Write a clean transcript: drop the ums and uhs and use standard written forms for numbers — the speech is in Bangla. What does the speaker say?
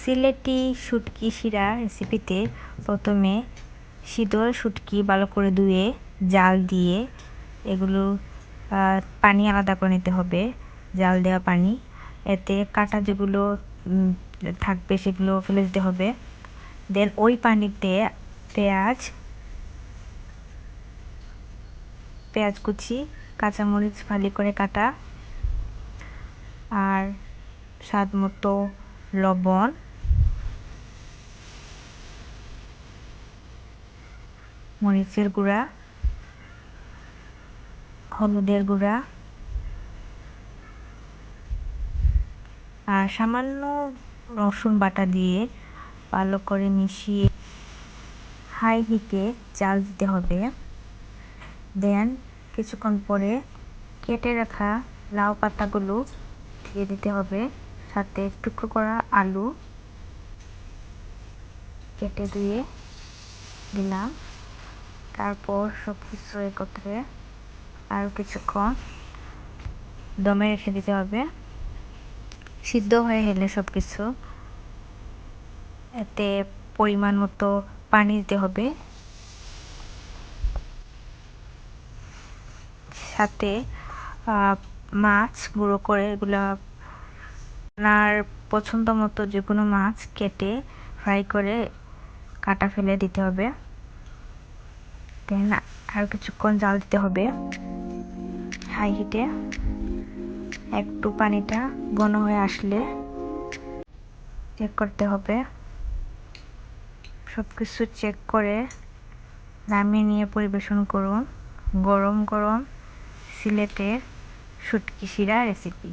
সিলেটি শুটকি শিরা রেসিপিতে প্রথমে শীতল শুটকি ভালো করে ধুয়ে জাল দিয়ে এগুলো পানি আলাদা করে নিতে হবে, জাল দেওয়া পানি। এতে কাটা যেগুলো থাকবে সেগুলো ফেলে দিতে হবে। দেন ওই পানিতে পেঁয়াজ কুচি, কাঁচামরিচ ফালি করে কাটা, আর স্বাদ মতো লবণ, মরিচের গুঁড়া, হলুদের গুঁড়া আর সামান্য রসুন বাটা দিয়ে ভালো করে মিশিয়ে হাই হিটে জাল দিতে হবে। দেন কিছুক্ষণ পরে কেটে রাখা লাউ পাতাগুলো দিয়ে দিতে হবে, সাথে টুকরো করা আলু কেটে দিয়ে দিলাম। তারপর সব কিছু একত্রে আরও কিছুক্ষণ দমে রেখে দিতে হবে। সিদ্ধ হয়ে গেলে সব কিছু এতে পরিমাণ মতো পানি দিতে হবে, সাথে মাছ গুঁড়ো করে এগুলো আপনার পছন্দ মতো যে কোনো মাছ কেটে ফ্রাই করে কাটা ফেলে দিতে হবে। দেন আর কিছুক্ষণ জাল দিতে হবে হাই হিটে। একটু পানিটা ঘন হয়ে আসলে চেক করতে হবে। সব কিছু চেক করে নামিয়ে নিয়ে পরিবেশন করুন গরম গরম সিলেটের শুটকি শিরা রেসিপি।